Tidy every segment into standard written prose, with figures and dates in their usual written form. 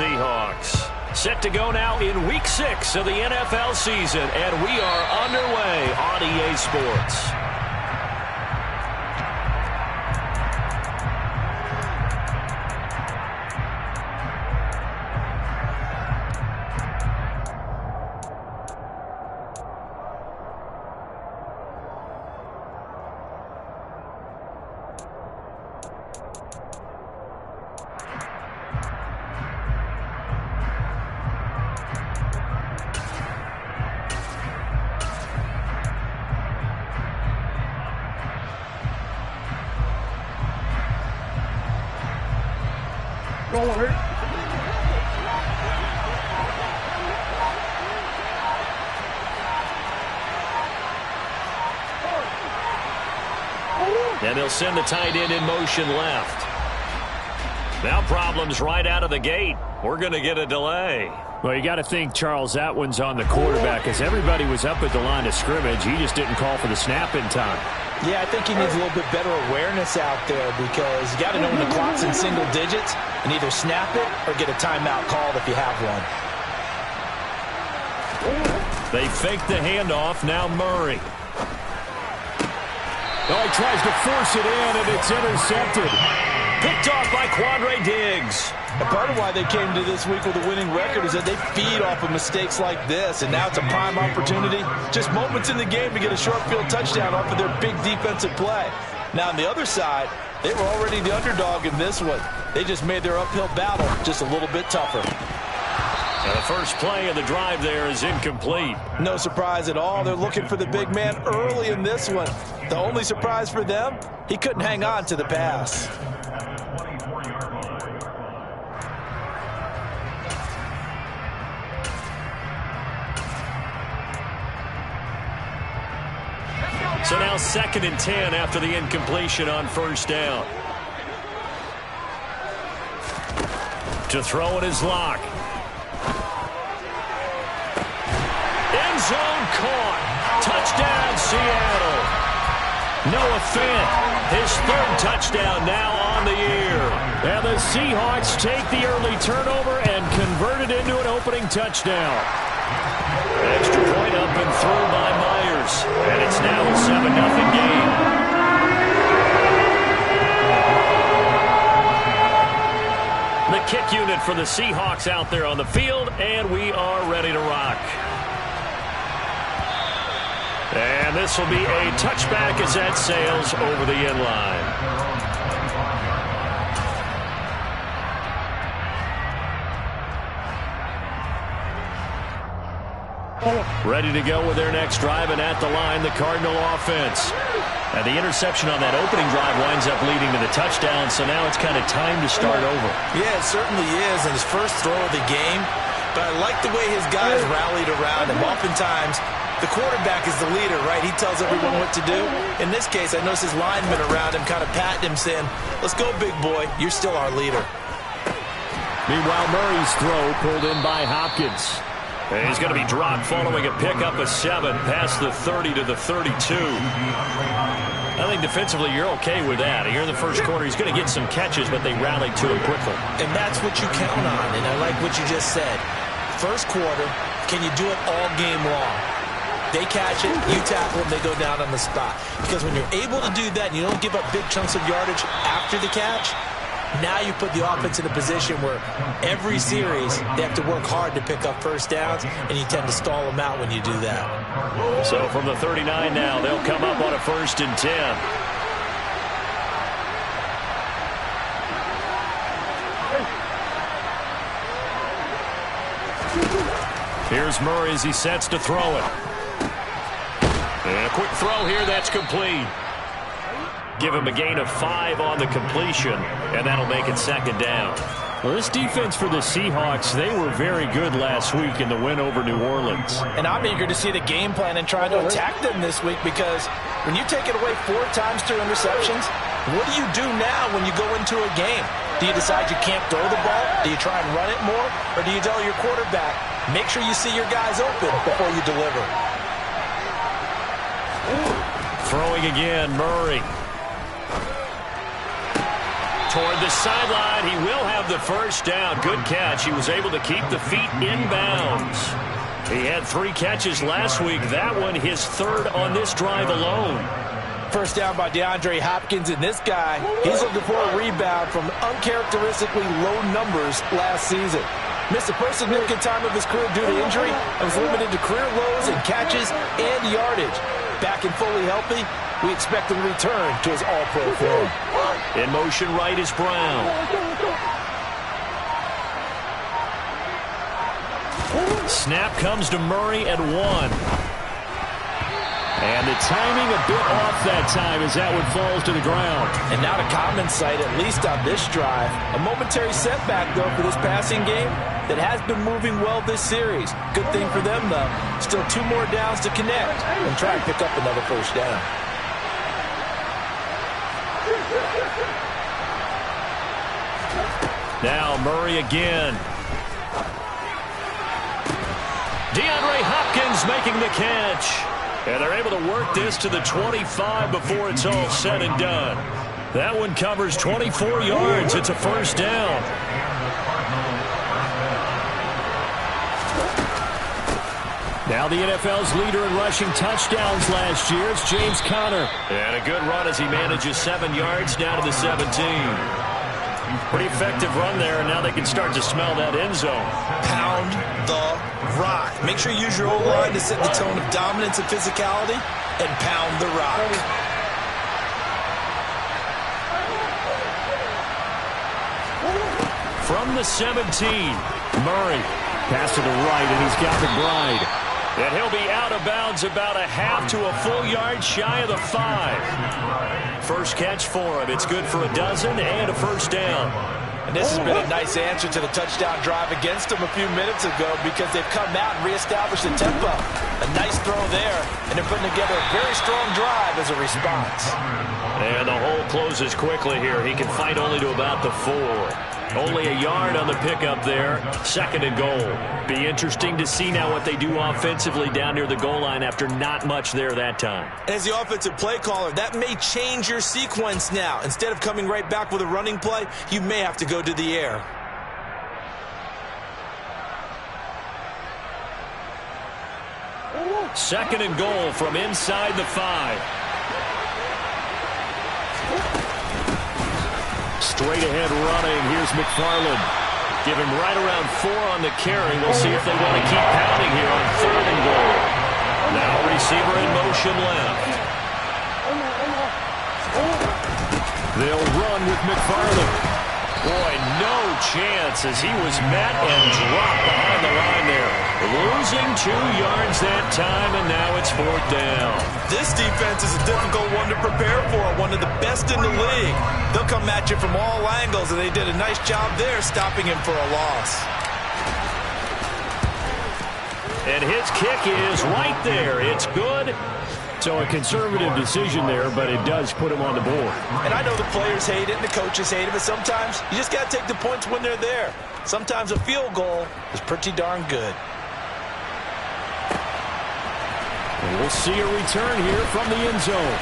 Seahawks. Set to go now in Week 6 of the NFL season, and we are underway on EA Sports. And they'll send the tight end in motion left. Now problems right out of the gate. We're going to get a delay. Well, you got to think, Charles, that one's on the quarterback, as everybody was up at the line of scrimmage. He just didn't call for the snap in time. Yeah, I think he needs a little bit better awareness out there, because you got to know when the clock's in single digits and either snap it or get a timeout called if you have one. They fake the handoff. Now Murray. Oh, he tries to force it in, and it's intercepted. Picked off by Quandre Diggs. And part of why they came to this week with a winning record is that they feed off of mistakes like this, and now it's a prime opportunity. Just moments in the game to get a short field touchdown off of their big defensive play. Now, on the other side, they were already the underdog in this one. They just made their uphill battle just a little bit tougher. And the first play of the drive there is incomplete. No surprise at all. They're looking for the big man early in this one. The only surprise for them, he couldn't hang on to the pass. So now 2nd and 10 after the incompletion on first down. To throw it is Locke. End zone caught. Touchdown, Seattle. Noah Fant, his 3rd touchdown now on the year. And the Seahawks take the early turnover and convert it into an opening touchdown. Extra point up and through by Myers. And it's now a 7-0 game. The kick unit for the Seahawks out there on the field, and we are ready to rock. And this will be a touchback as that sails over the end line. Ready to go with their next drive, and at the line, the Cardinal offense. And the interception on that opening drive winds up leading to the touchdown, so now it's kind of time to start over. Yeah, it certainly is, and his first throw of the game. But I like the way his guys rallied around him. Oftentimes, the quarterback is the leader, right? He tells everyone what to do. In this case, I noticed his linemen around him kind of patting him, saying, "Let's go, big boy. You're still our leader." Meanwhile, Murray's throw pulled in by Hopkins. And he's going to be dropped following a pickup of 7 past the 30 to the 32. I think defensively you're okay with that. Here in the first quarter, he's going to get some catches, but they rallied to him quickly. And that's what you count on, and I like what you just said. First quarter, can you do it all game long? They catch it, you tackle them, they go down on the spot. Because when you're able to do that and you don't give up big chunks of yardage after the catch, now you put the offense in a position where every series they have to work hard to pick up first downs, and you tend to stall them out when you do that. So from the 39 now, they'll come up on a 1st and 10. Here's Murray as he sets to throw it. And a quick throw here, that's complete. Give him a gain of 5 on the completion, and that'll make it 2nd down. Well, this defense for the Seahawks, they were very good last week in the win over New Orleans. And I'm eager to see the game plan and try to attack them this week, because when you take it away 4 times through interceptions, what do you do now when you go into a game? Do you decide you can't throw the ball? Do you try and run it more? Or do you tell your quarterback, make sure you see your guys open before you deliver? Throwing again, Murray. Toward the sideline, he will have the first down. Good catch. He was able to keep the feet in bounds. He had 3 catches last week. That one his 3rd on this drive alone. First down by DeAndre Hopkins, and this guy, he's looking for a rebound from uncharacteristically low numbers last season. Missed the first significant time of his career due to injury and was limited to career lows in catches and yardage. Back and fully healthy, we expect him to return to his all-pro form. In motion right is Brown. Snap comes to Murray at 1. And the timing a bit off that time as that one falls to the ground. And now to common sight, at least on this drive. A momentary setback, though, for this passing game that has been moving well this series. Good thing for them, though. Still 2 more downs to connect and try and pick up another first down. Now Murray again. DeAndre Hopkins making the catch. And they're able to work this to the 25 before it's all said and done. That one covers 24 yards. It's a first down. Now the NFL's leader in rushing touchdowns last year. It's James Conner. And a good run as he manages 7 yards down to the 17. Pretty effective run there, and now they can start to smell that end zone. Pound the rock. Make sure you use your O-line to set the tone of dominance and physicality, and pound the rock. From the 17, Murray. Pass to the right, and he's got McBride. And he'll be out of bounds about a half to a full yard shy of the 5. First catch for him. It's good for a dozen and a first down. And this has been a nice answer to the touchdown drive against them a few minutes ago because they've come out and reestablished the tempo. A nice throw there, and they're putting together a very strong drive as a response. And the hole closes quickly here. He can fight only to about the 4. Only a yard on the pickup there. 2nd and goal. Be interesting to see now what they do offensively down near the goal line after not much there that time. As the offensive play caller, that may change your sequence now. Instead of coming right back with a running play, you may have to go to the air. Second and goal from inside the 5. Straight ahead running. Here's McFarland. Give him right around 4 on the carry. We'll see if they want to keep pounding here on 3rd and goal. Now receiver in motion left. They'll run with McFarland. Boy, no chance as he was met and dropped behind the line there. Losing 2 yards that time, and now it's 4th down. This defense is a difficult one to prepare for, one of the best in the league. They'll come at you from all angles, and they did a nice job there stopping him for a loss. And his kick is right there. It's good. So a conservative decision there, but it does put him on the board. And I know the players hate it and the coaches hate it, but sometimes you just got to take the points when they're there. Sometimes a field goal is pretty darn good. And we'll see a return here from the end zone.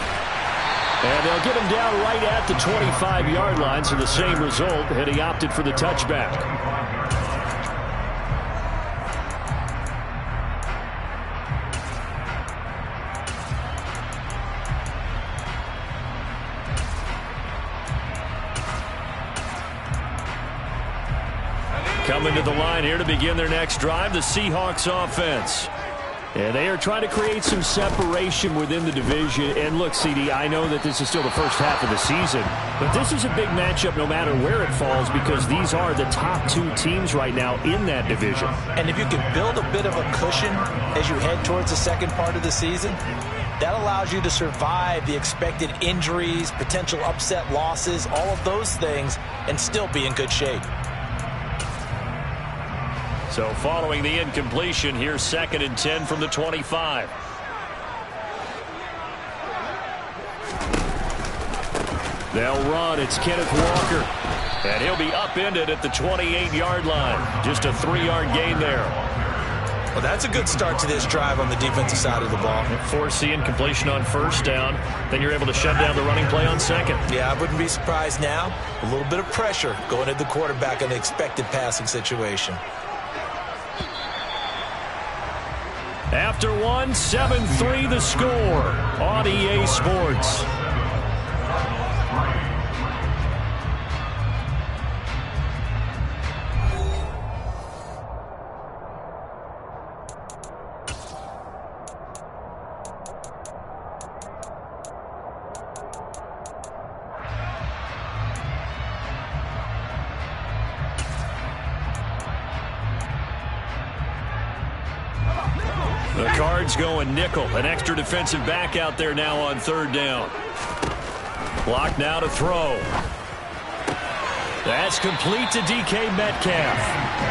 And they'll get him down right at the 25-yard line, so the same result had he opted for the touchback. Coming to the line here to begin their next drive, the Seahawks offense. And they are trying to create some separation within the division. And look, CD, I know that this is still the first half of the season, but this is a big matchup no matter where it falls because these are the top 2 teams right now in that division. And if you can build a bit of a cushion as you head towards the second part of the season, that allows you to survive the expected injuries, potential upset losses, all of those things, and still be in good shape. So following the incompletion, here's 2nd and 10 from the 25. They'll run. It's Kenneth Walker. And he'll be upended at the 28-yard line. Just a 3-yard gain there. Well, that's a good start to this drive on the defensive side of the ball. Force the incompletion on first down. Then you're able to shut down the running play on second. Yeah, I wouldn't be surprised now. A little bit of pressure going at the quarterback in the expected passing situation. After one, 7-3 the score on EA Sports. The Cards going nickel. An extra defensive back out there now on third down. Block now to throw. That's complete to DK Metcalf.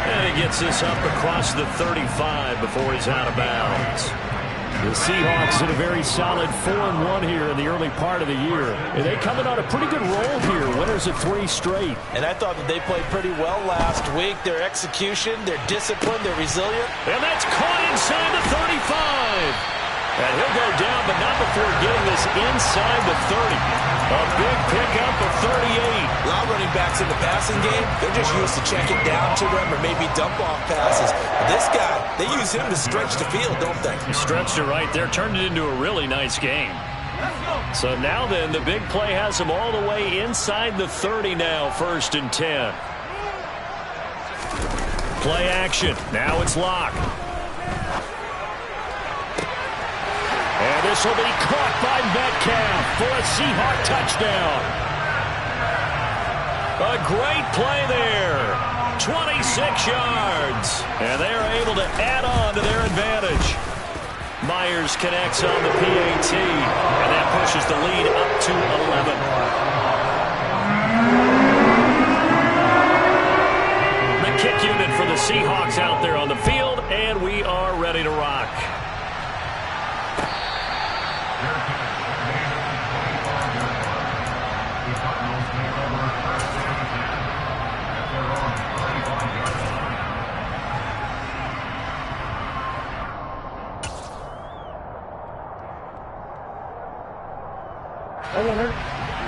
And he gets this up across the 35 before he's out of bounds. The Seahawks in a very solid 4-1 here in the early part of the year. And they coming on a pretty good roll here. Winners of 3 straight. And I thought that they played pretty well last week. Their execution, their discipline, their resilient. And that's caught inside the 35. And he'll go down, but not before getting this inside the 30. A big pickup of 38. A lot of running backs in the passing game, they're just used to check it down to them or maybe dump off passes. But this guy, they use him to stretch the field, don't they? He stretched it right there, turned it into a really nice game. So now then, the big play has him all the way inside the 30 now, 1st and 10. Play action. Now it's Locke. And this will be caught by Metcalf for a Seahawk touchdown. A great play there. 26 yards. And they are able to add on to their advantage. Myers connects on the PAT. And that pushes the lead up to 11. The kick unit for the Seahawks out there on the field. And we are ready to rock.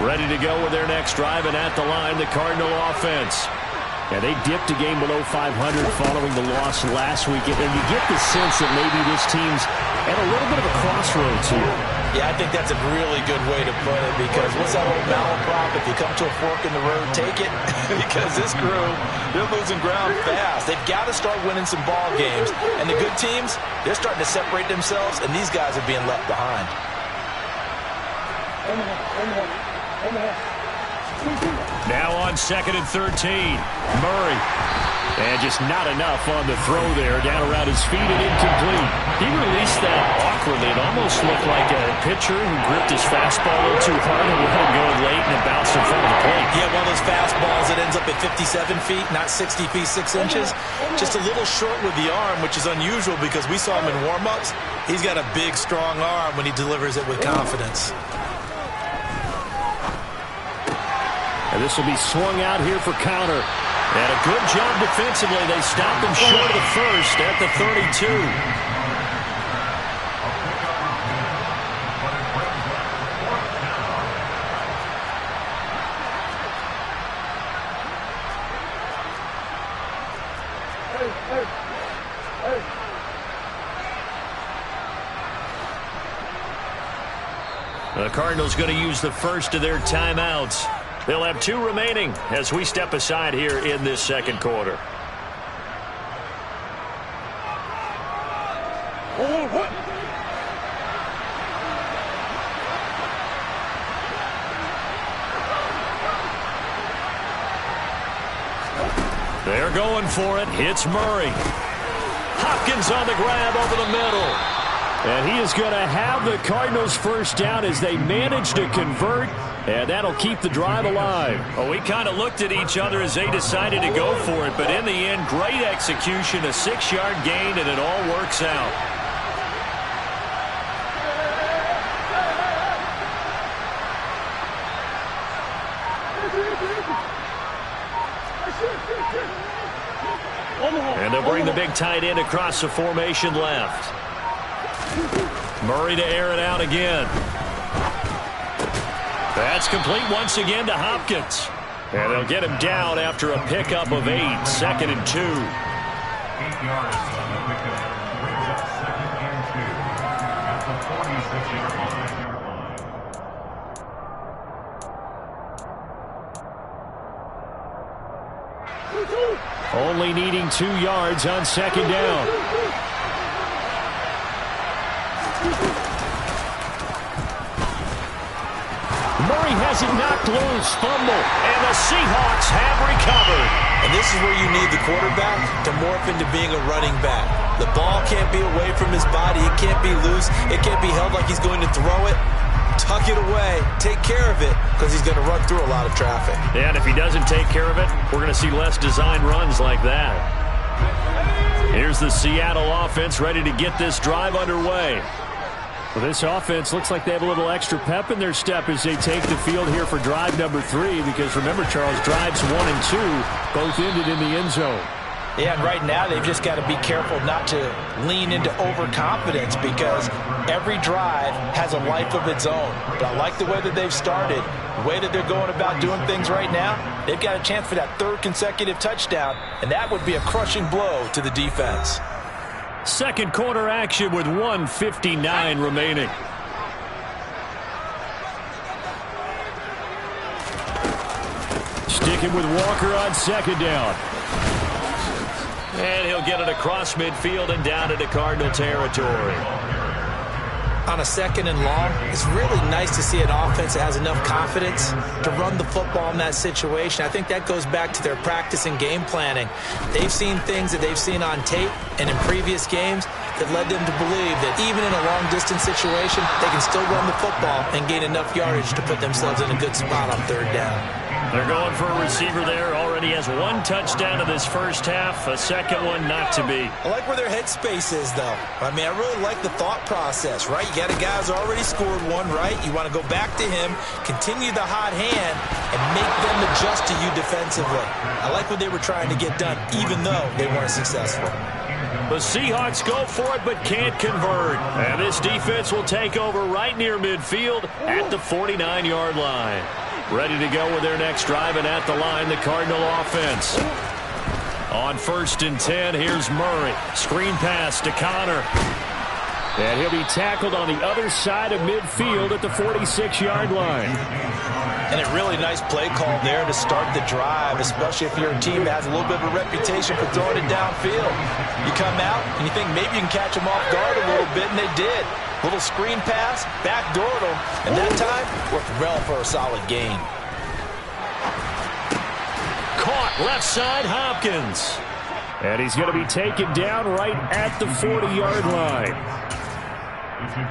Ready to go with their next drive, and at the line, the Cardinal offense. Yeah, they dipped a game below 500 following the loss last week, and you get the sense that maybe this team's at a little bit of a crossroads here. Yeah, I think that's a really good way to put it, because what's that old malaprop? If you come to a fork in the road, take it. Because this crew, they're losing ground fast. They've got to start winning some ball games. And the good teams, they're starting to separate themselves, and these guys are being left behind. Now on 2nd and 13, Murray. And just not enough on the throw there, down around his feet and incomplete. He released that awkwardly. It almost looked like a pitcher who gripped his fastball a little too hard and let him go late, and it bounced in front of the plate. Yeah, one of those fastballs that ends up at 57 feet, not 60 feet, 6 inches. Just a little short with the arm, which is unusual because we saw him in warm-ups. He's got a big, strong arm when he delivers it with confidence. And this will be swung out here for counter. And a good job defensively. They stopped him short of the first at the 32. The Cardinals going to use the first of their timeouts. They'll have 2 remaining as we step aside here in this second quarter. They're going for it. It's Murray. Hopkins on the grab over the middle. And he is going to have the Cardinals first down as they manage to convert. And that'll keep the drive alive. Oh, we kind of looked at each other as they decided to go for it. But in the end, great execution, a 6-yard gain, and it all works out. And they'll bring the big tight end across the formation left. Murray to air it out again. That's complete once again to Hopkins. And they'll get him down after a pickup of 8, 2nd and 2. 8 yards on the pickup. Brings up 2nd and 2 at the 46-yard line. Only needing 2 yards on 2nd down. Murray has it knocked loose. Fumble. And the Seahawks have recovered. And this is where you need the quarterback to morph into being a running back. The ball can't be away from his body. It can't be loose. It can't be held like he's going to throw it. Tuck it away. Take care of it because he's going to run through a lot of traffic. Yeah, and if he doesn't take care of it, we're going to see less design runs like that. Here's the Seattle offense ready to get this drive underway. Well, this offense looks like they have a little extra pep in their step as they take the field here for drive number 3 because remember, Charles, drives 1 and 2 both ended in the end zone. Yeah, and right now they've just got to be careful not to lean into overconfidence because every drive has a life of its own. But I like the way that they've started, the way that they're going about doing things right now. They've got a chance for that 3rd consecutive touchdown, and that would be a crushing blow to the defense. Second quarter action with 1:59 remaining. Sticking with Walker on 2nd down. And he'll get it across midfield and down into Cardinal territory. On a 2nd and long, it's really nice to see an offense that has enough confidence to run the football in that situation. I think that goes back to their practice and game planning. They've seen things that they've seen on tape and in previous games that led them to believe that even in a long-distance situation, they can still run the football and gain enough yardage to put themselves in a good spot on 3rd down. They're going for a receiver there. Already has 1 touchdown in this first half. A second one not to be. I like where their headspace is, though. I mean, I really like the thought process, right? You got a guy who's already scored 1, right? You want to go back to him, continue the hot hand, and make them adjust to you defensively. I like what they were trying to get done, even though they weren't successful. The Seahawks go for it but can't convert. And this defense will take over right near midfield at the 49-yard line. Ready to go with their next drive, and at the line, the Cardinal offense. On 1st and 10, here's Murray. Screen pass to Connor. And he'll be tackled on the other side of midfield at the 46-yard line. And a really nice play call there to start the drive, especially if you're a team that has a little bit of a reputation for throwing it downfield. You come out and you think maybe you can catch them off guard a little bit, and they did. Little screen pass, backdoored them, and that time worked well for a solid gain. Caught left side, Hopkins. And he's going to be taken down right at the 40-yard line.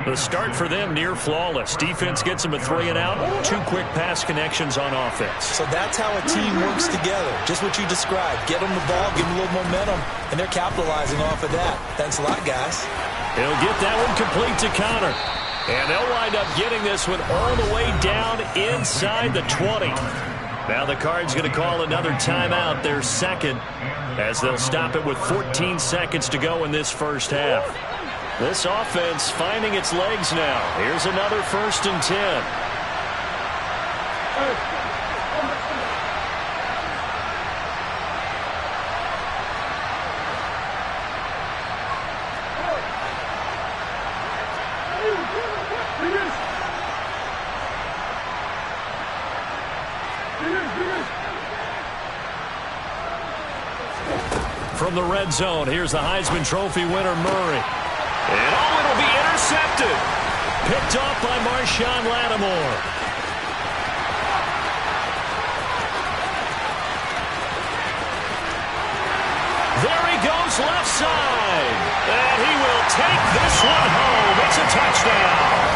The start for them near flawless. Defense gets them a 3 and out. 2 quick pass connections on offense. So that's how a team works together. Just what you described. Get them the ball, give them a little momentum, and they're capitalizing off of that. Thanks a lot, guys. He'll get that one complete to Connor. And they'll wind up getting this one all the way down inside the 20. Now the Cards going to call another timeout, their 2nd, as they'll stop it with 14 seconds to go in this first half. This offense finding its legs now. Here's another 1st and 10. From the red zone, here's the Heisman Trophy winner, Murray. And it'll be intercepted. Picked off by Marshawn Lattimore. There he goes left side. And he will take this one home. It's a touchdown.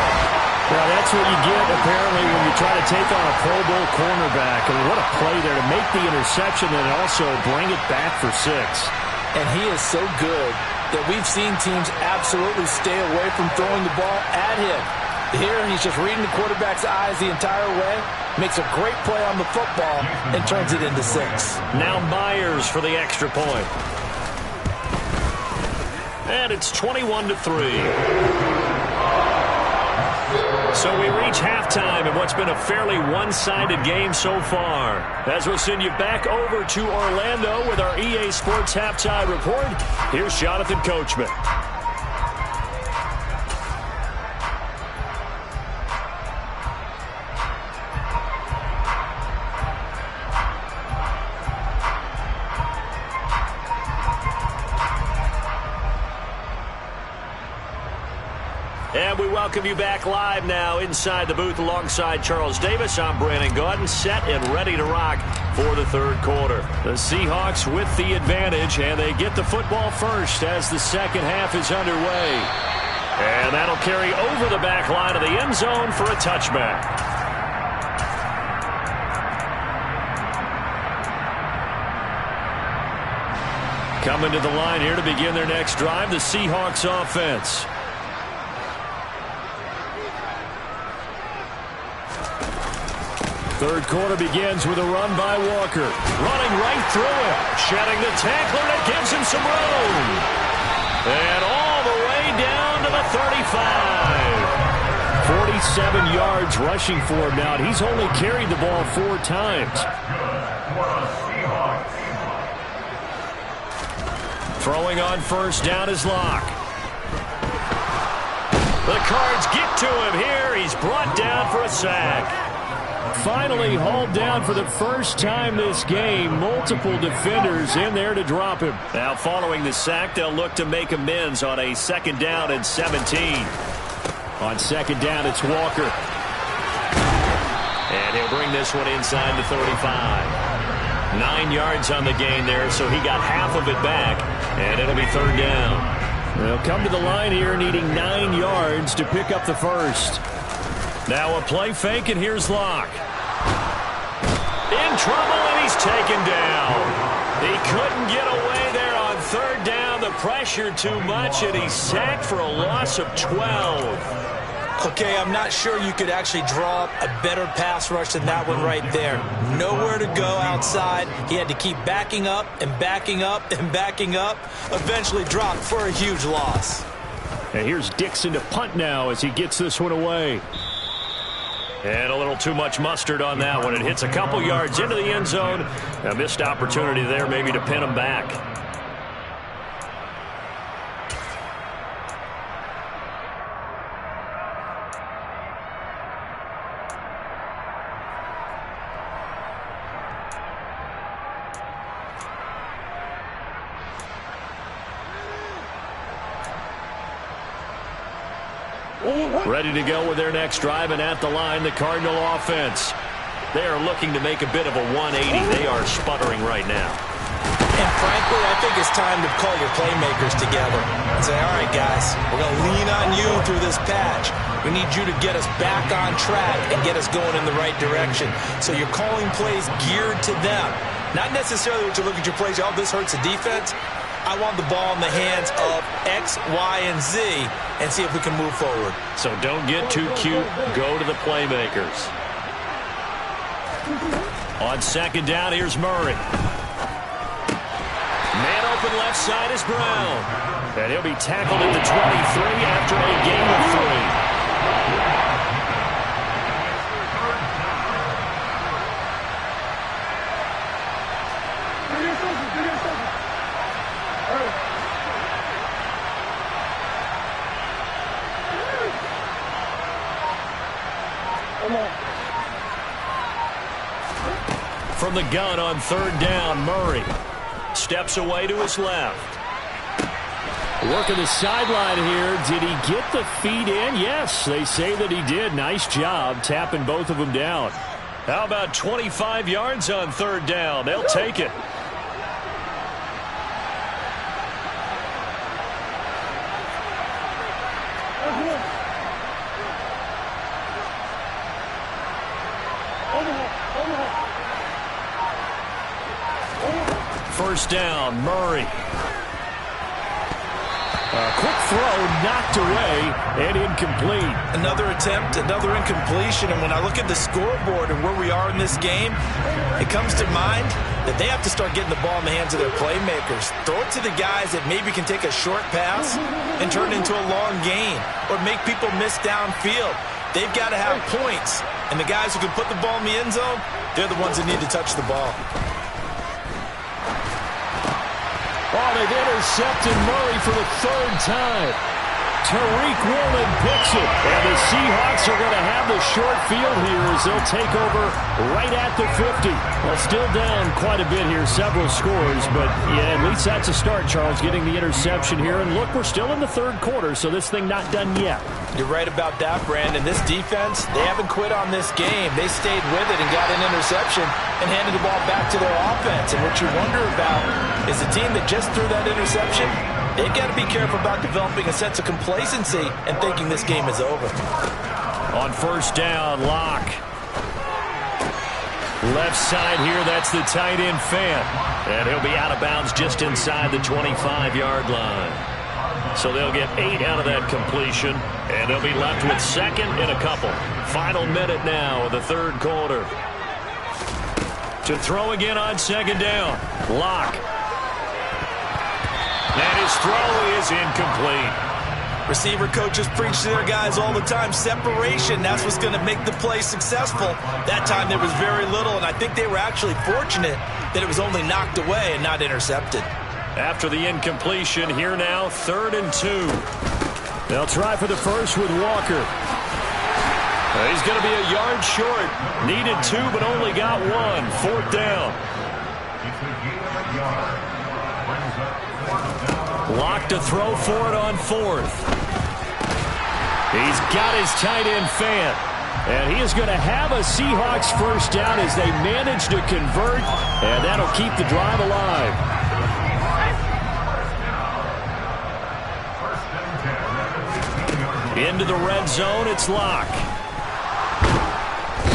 Well, that's what you get, apparently, when you try to take on a Pro Bowl cornerback. I mean, what a play there to make the interception and also bring it back for 6. And he is so good that we've seen teams absolutely stay away from throwing the ball at him. Here, he's just reading the quarterback's eyes the entire way, makes a great play on the football, and turns it into 6. Now Myers for the extra point. And it's 21-3. So we reach halftime in what's been a fairly one-sided game so far. As we'll send you back over to Orlando with our EA Sports Halftime Report, here's Jonathan Coachman. And we welcome you back live now inside the booth alongside Charles Davis. I'm Brandon Gaudin, set and ready to rock for the third quarter. The Seahawks with the advantage, and they get the football first as the second half is underway. And that'll carry over the back line of the end zone for a touchback. Coming to the line here to begin their next drive, the Seahawks offense. Third quarter begins with a run by Walker. Running right through him. Shedding the tackler, and it gives him some room. And all the way down to the 35. 47 yards rushing for him now. He's only carried the ball 4 times. Throwing on first down is Locke. The Cards get to him here. He's brought down for a sack. Finally hauled down for the first time this game. Multiple defenders in there to drop him. Now following the sack, they'll look to make amends on a second down and 17. On second down, it's Walker. And he'll bring this one inside the 35. 9 yards on the gain there, so he got half of it back. And it'll be third down. They'll come to the line here needing 9 yards to pick up the first. Now a play fake, and here's Locke. In trouble, and he's taken down. He couldn't get away there on third down. The pressure too much, and he's sacked for a loss of 12. Okay, I'm not sure you could actually draw up a better pass rush than that one right there. Nowhere to go outside. He had to keep backing up and backing up and backing up. Eventually dropped for a huge loss. And here's Dixon to punt now as he gets this one away. And a little too much mustard on that one. It hits a couple yards into the end zone. A missed opportunity there maybe to pin him back. Ready to go with their next drive, and at the line, the Cardinal offense. They are looking to make a bit of a 180. They are sputtering right now. And frankly, I think it's time to call your playmakers together and say, all right, guys, we're going to lean on you through this patch. We need you to get us back on track and get us going in the right direction. So you're calling plays geared to them. Not necessarily what you look at your plays, oh, this hurts the defense. I want the ball in the hands of X, Y, and Z and see if we can move forward. So don't get too cute. Go to the playmakers. On second down, here's Murray. Man open left side is Brown. And he'll be tackled at the 23 after a gain of 3. From the gun on third down, Murray steps away to his left. Working the sideline here. Did he get the feet in? Yes, they say that he did. Nice job tapping both of them down. How about 25 yards on third down? They'll take it. First down, Murray. A quick throw knocked away and incomplete. Another attempt, another incompletion. And when I look at the scoreboard and where we are in this game, it comes to mind that they have to start getting the ball in the hands of their playmakers. Throw it to the guys that maybe can take a short pass and turn it into a long gain or make people miss downfield. They've got to have points, and the guys who can put the ball in the end zone, they're the ones that need to touch the ball. Oh, they've intercepted Murray for the third time. Tariq Woolen picks it, and the Seahawks are going to have the short field here as they'll take over right at the 50. Well, still down quite a bit here, several scores, but yeah, at least that's a start, Charles, getting the interception here. And look, we're still in the third quarter, so this thing not done yet. You're right about that, Brandon. This defense, they haven't quit on this game. They stayed with it and got an interception and handed the ball back to their offense. And what you wonder about is the team that just threw that interception, they've got to be careful about developing a sense of complacency and thinking this game is over. On first down, Locke. Left side here, that's the tight end Fant. And he'll be out of bounds just inside the 25-yard line. So they'll get 8 out of that completion, and they'll be left with second and a couple. Final minute now of the third quarter. To throw again on second down, Locke. And his throw is incomplete. Receiver coaches preach to their guys all the time. Separation, that's what's going to make the play successful. That time there was very little, and I think they were actually fortunate that it was only knocked away and not intercepted. After the incompletion, here now, 3rd and 2. They'll try for the first with Walker. He's going to be a yard short. Needed 2, but only got 1. 4th down. Locked to throw for it on 4th. He's got his tight end Fant. And he is going to have a Seahawks first down as they manage to convert. And that'll keep the drive alive. Into the red zone, it's Locke.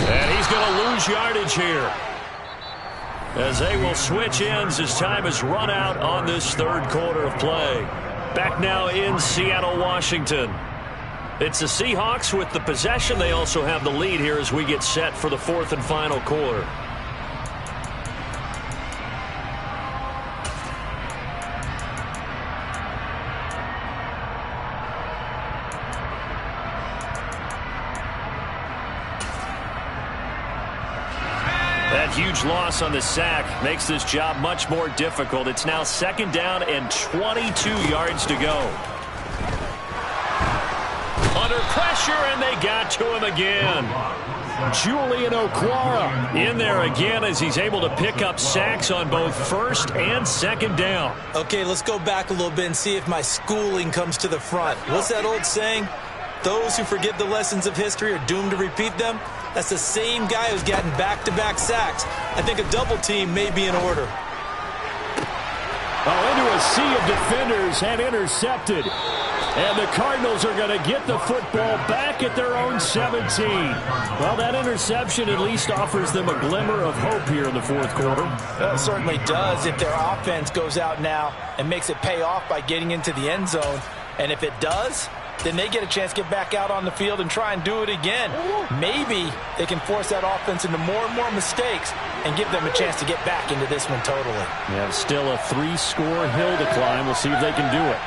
And he's going to lose yardage here, as they will switch ends as time is run out on this third quarter of play. Back now in Seattle, Washington. It's the Seahawks with the possession. They also have the lead here as we get set for the 4th and final quarter. That huge loss on the sack makes this job much more difficult. It's now 2nd down and 22 yards to go. Under pressure, and they got to him again. Julian Okwara in there again as he's able to pick up sacks on both 1st and 2nd down. Okay, let's go back a little bit and see if my schooling comes to the front. What's that old saying? Those who forget the lessons of history are doomed to repeat them. That's the same guy who's getting back-to-back sacks. I think a double team may be in order. Oh, into a sea of defenders and intercepted. And the Cardinals are going to get the football back at their own 17. Well, that interception at least offers them a glimmer of hope here in the 4th quarter. Well, it certainly does if their offense goes out now and makes it pay off by getting into the end zone. And if it does, then they get a chance to get back out on the field and try and do it again. Maybe they can force that offense into more and more mistakes and give them a chance to get back into this one totally. Yeah, still a 3-score hill to climb. We'll see if they can do it.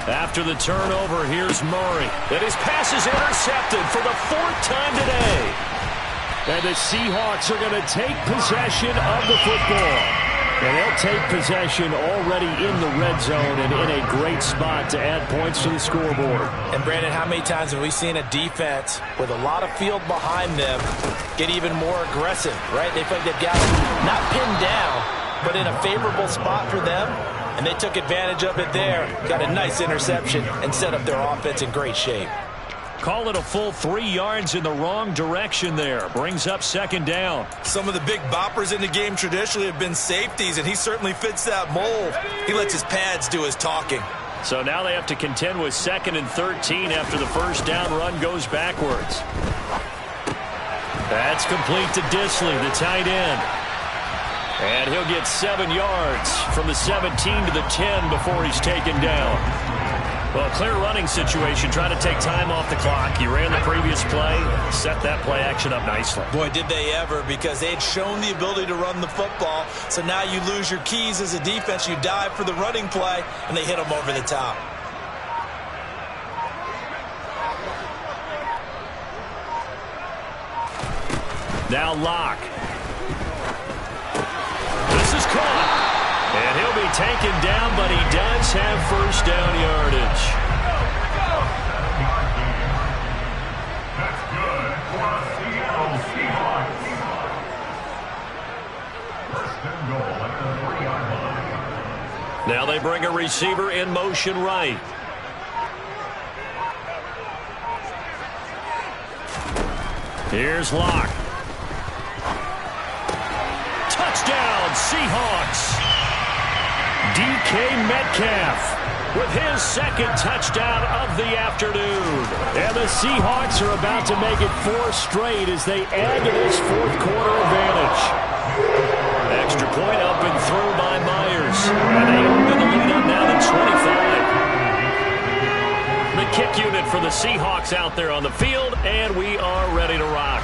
After the turnover, here's Murray. And his pass is intercepted for the 4th time today. And the Seahawks are going to take possession of the football. And they'll take possession already in the red zone and in a great spot to add points to the scoreboard. And, Brandon, how many times have we seen a defense with a lot of field behind them get even more aggressive, right? They feel like they've got them not pinned down, but in a favorable spot for them. And they took advantage of it there, got a nice interception, and set up their offense in great shape. Call it a full 3 yards in the wrong direction there. Brings up 2nd down. Some of the big boppers in the game traditionally have been safeties, and he certainly fits that mold. He lets his pads do his talking. So now they have to contend with 2nd and 13 after the first down run goes backwards. That's complete to Disley, the tight end. And he'll get 7 yards from the 17 to the 10 before he's taken down. Well, clear running situation, trying to take time off the clock. He ran the previous play, set that play action up nicely. Boy, did they ever, because they had shown the ability to run the football. So now you lose your keys as a defense. You dive for the running play, and they hit them over the top. Now Locke. This is caught. And he'll be taken down, but he does have first down yardage. That's good for the Seattle Seahawks. First and goal at the 3-yard line. Now they bring a receiver in motion right. Here's Locke. Touchdown, Seahawks. DK Metcalf with his second touchdown of the afternoon. And the Seahawks are about to make it 4 straight as they add to this fourth quarter advantage. Extra point up and through by Myers. And they open the lead up now to 25. The kick unit for the Seahawks out there on the field, and we are ready to rock.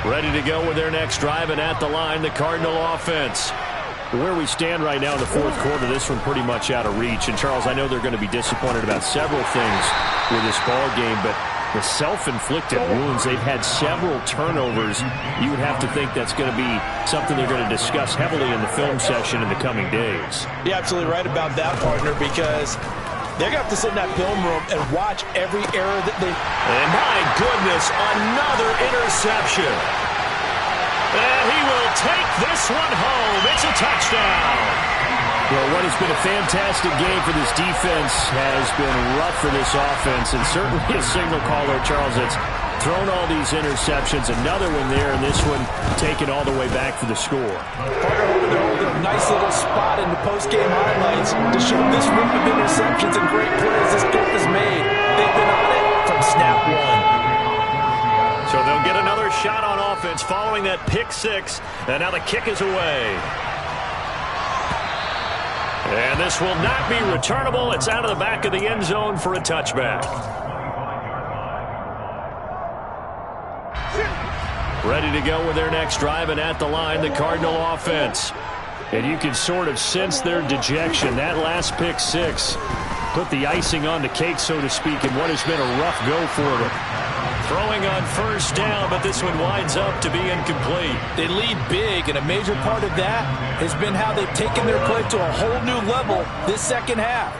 Ready to go with their next drive, and at the line, the Cardinal offense. Where we stand right now in the fourth quarter, this one pretty much out of reach. And, Charles, I know they're going to be disappointed about several things with this ball game, but the self-inflicted wounds, they've had several turnovers. You would have to think that's going to be something they're going to discuss heavily in the film session in the coming days. You're absolutely right about that, partner, because they're going to have to sit in that film room and watch every error that they... And my goodness, another interception. And he will take this one home. It's a touchdown. Well, what has been a fantastic game for this defense has been rough for this offense, and certainly a signal caller, Charles, that's thrown all these interceptions. Another one there, and this one taken all the way back for the score. They're holding a nice little spot in the post-game highlights to show this run of interceptions and great plays this group has made. They've been on it from snap one. So they'll get another shot on offense following that pick six, and now the kick is away. And this will not be returnable. It's out of the back of the end zone for a touchback. Ready to go with their next drive, and at the line, the Cardinal offense. And you can sort of sense their dejection. That last pick six put the icing on the cake, so to speak, in what has been a rough go for them. Throwing on first down, but this one winds up to be incomplete. They lead big, and a major part of that has been how they've taken their play to a whole new level this second half.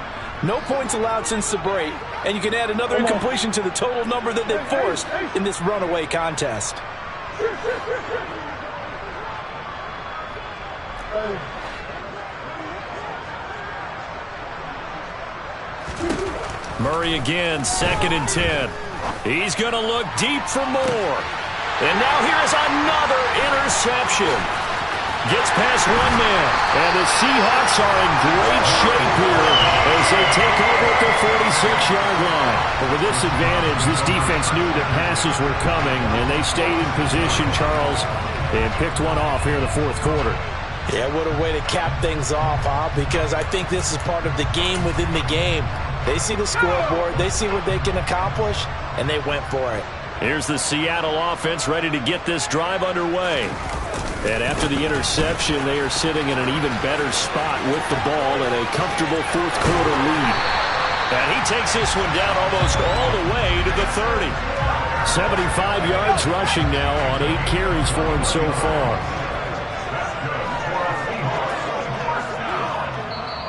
No points allowed since the break, and you can add another incompletion to the total number that they've forced in this runaway contest. Murray again, 2nd and 10. He's going to look deep for more. And now here's another interception. Gets past one man. And the Seahawks are in great shape here as they take over at the 46-yard line. But with this advantage, this defense knew that passes were coming, and they stayed in position, Charles, and picked one off here in the fourth quarter. Yeah, what a way to cap things off, huh? Because I think this is part of the game within the game. They see the scoreboard, they see what they can accomplish, and they went for it. Here's the Seattle offense ready to get this drive underway. And after the interception, they are sitting in an even better spot with the ball and a comfortable fourth quarter lead. And he takes this one down almost all the way to the 30. 75 yards rushing now on 8 carries for him so far.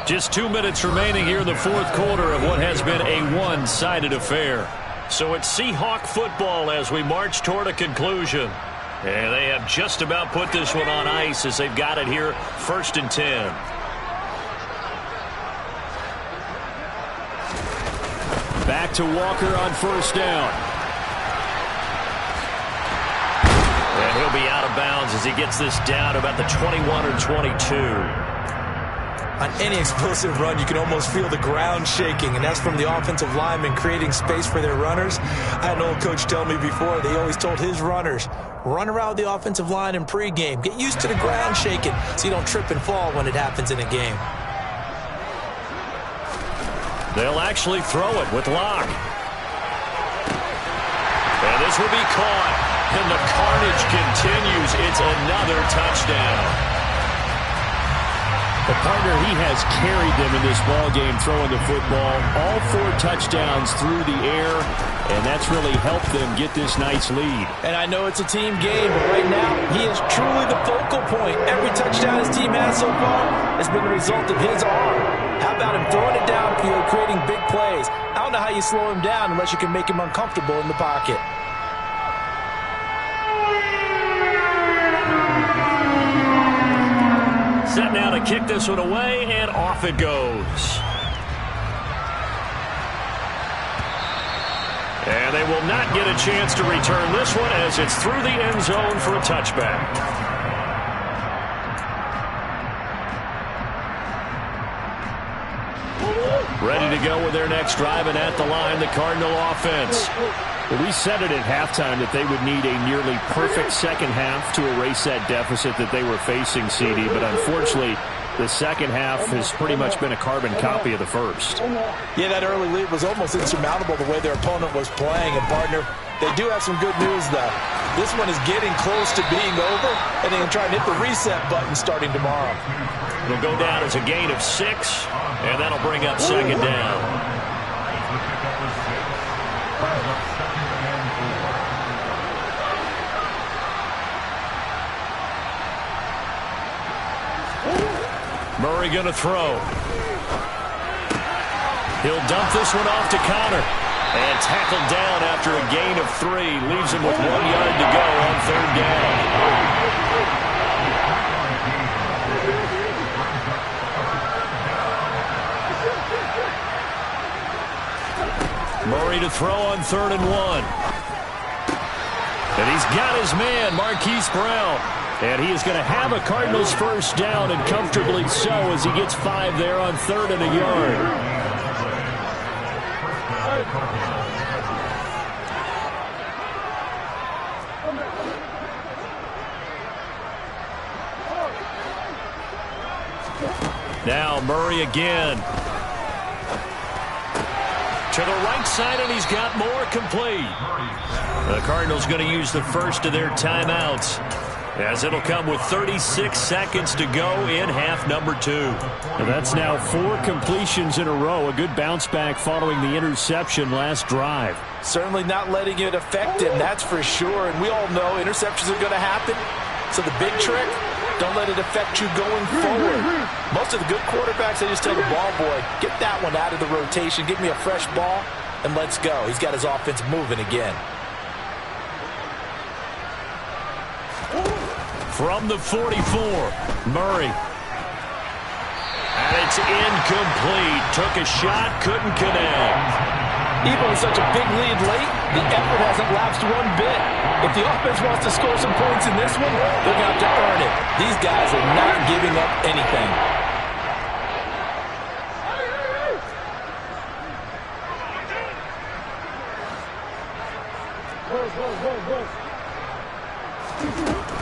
Just 2 minutes remaining here in the fourth quarter of what has been a one-sided affair. So it's Seahawk football as we march toward a conclusion. And they have just about put this one on ice as they've got it here, 1st and 10. Back to Walker on first down. And he'll be out of bounds as he gets this down about the 21 or 22. On any explosive run, you can almost feel the ground shaking, and that's from the offensive linemen creating space for their runners. I had an old coach tell me before, they always told his runners, run around the offensive line in pregame. Get used to the ground shaking so you don't trip and fall when it happens in a game. They'll actually throw it with Locke. And this will be caught. And the carnage continues. It's another touchdown. The partner, he has carried them in this ballgame throwing the football. All 4 touchdowns through the air, and that's really helped them get this nice lead. And I know it's a team game, but right now, he is truly the focal point. Every touchdown his team has so far has been the result of his arm. How about him throwing it downfield, creating big plays? I don't know how you slow him down unless you can make him uncomfortable in the pocket. Set now to kick this one away, and off it goes. And they will not get a chance to return this one as it's through the end zone for a touchback. Ready to go with their next drive, and at the line, the Cardinal offense. Well, we said it at halftime that they would need a nearly perfect second half to erase that deficit that they were facing, CD. But unfortunately, the second half has pretty much been a carbon copy of the first. Yeah, that early lead was almost insurmountable the way their opponent was playing. And, partner, they do have some good news, though. This one is getting close to being over, and they can try and hit the reset button starting tomorrow. It'll go down as a gain of 6, and that'll bring up second down. Murray going to throw. He'll dump this one off to Connor. And tackled down after a gain of 3. Leaves him with 1 yard to go on third down. Murray to throw on 3rd and 1. And he's got his man, Marquise Brown. And he is going to have a Cardinals first down, and comfortably so, as he gets 5 there on 3rd and a yard. Now Murray again. To the right side, and he's got more complete. The Cardinals going to use the first of their timeouts, as it'll come with 36 seconds to go in half number 2. And that's now 4 completions in a row. A good bounce back following the interception last drive. Certainly not letting it affect him, that's for sure. And we all know interceptions are going to happen. So the big trick, don't let it affect you going forward. Most of the good quarterbacks, they just tell the ball boy, get that one out of the rotation, give me a fresh ball, and let's go. He's got his offense moving again. From the 44, Murray. And it's incomplete. Took a shot, couldn't connect. Even with such a big lead late, the effort hasn't lapsed one bit. If the offense wants to score some points in this one, they're going to have to earn it. These guys are not giving up anything.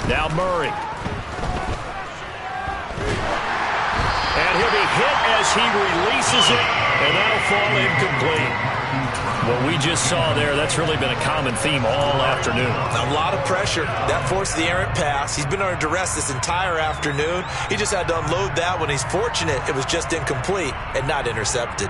Now Murray. And he'll be hit as he releases it, and that'll fall incomplete. What we just saw there, that's really been a common theme all afternoon. A lot of pressure. That forced the errant pass. He's been under duress this entire afternoon. He just had to unload that one. He's fortunate it was just incomplete and not intercepted.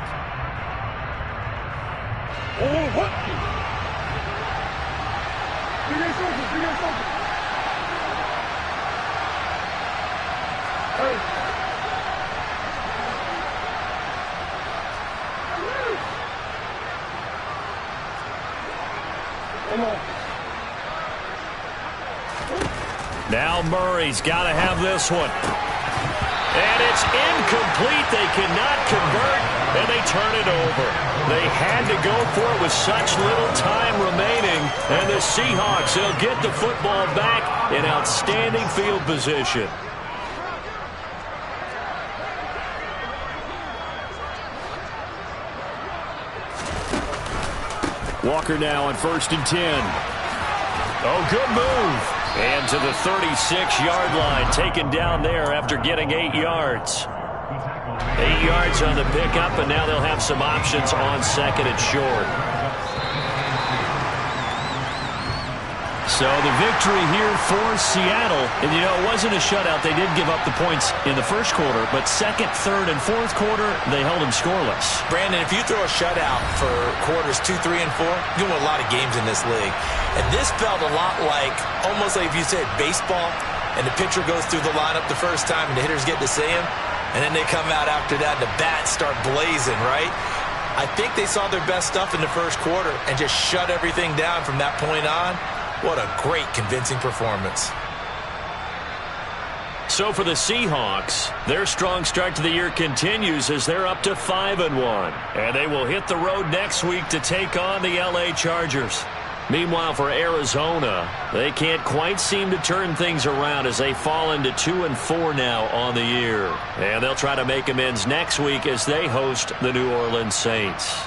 Now Murray's got to have this one. And it's incomplete. They cannot convert, and they turn it over. They had to go for it with such little time remaining. And the Seahawks, they'll get the football back in outstanding field position. Walker now on 1st and 10. Oh, good move. And to the 36-yard line, taken down there after getting 8 yards. 8 yards on the pickup, and now they'll have some options on 2nd and short. So the victory here for Seattle. And, you know, it wasn't a shutout. They did give up the points in the first quarter, but 2nd, 3rd, and 4th quarter, they held them scoreless. Brandon, if you throw a shutout for quarters 2, 3, and 4, you win a lot of games in this league. And this felt a lot like, almost like if you said baseball, and the pitcher goes through the lineup the first time, and the hitters get to see him, and then they come out after that, and the bats start blazing, right? I think they saw their best stuff in the first quarter and just shut everything down from that point on. What a great, convincing performance. So for the Seahawks, their strong start to the year continues as they're up to 5-1. And they will hit the road next week to take on the LA Chargers. Meanwhile, for Arizona, they can't quite seem to turn things around as they fall into 2-4 now on the year. And they'll try to make amends next week as they host the New Orleans Saints.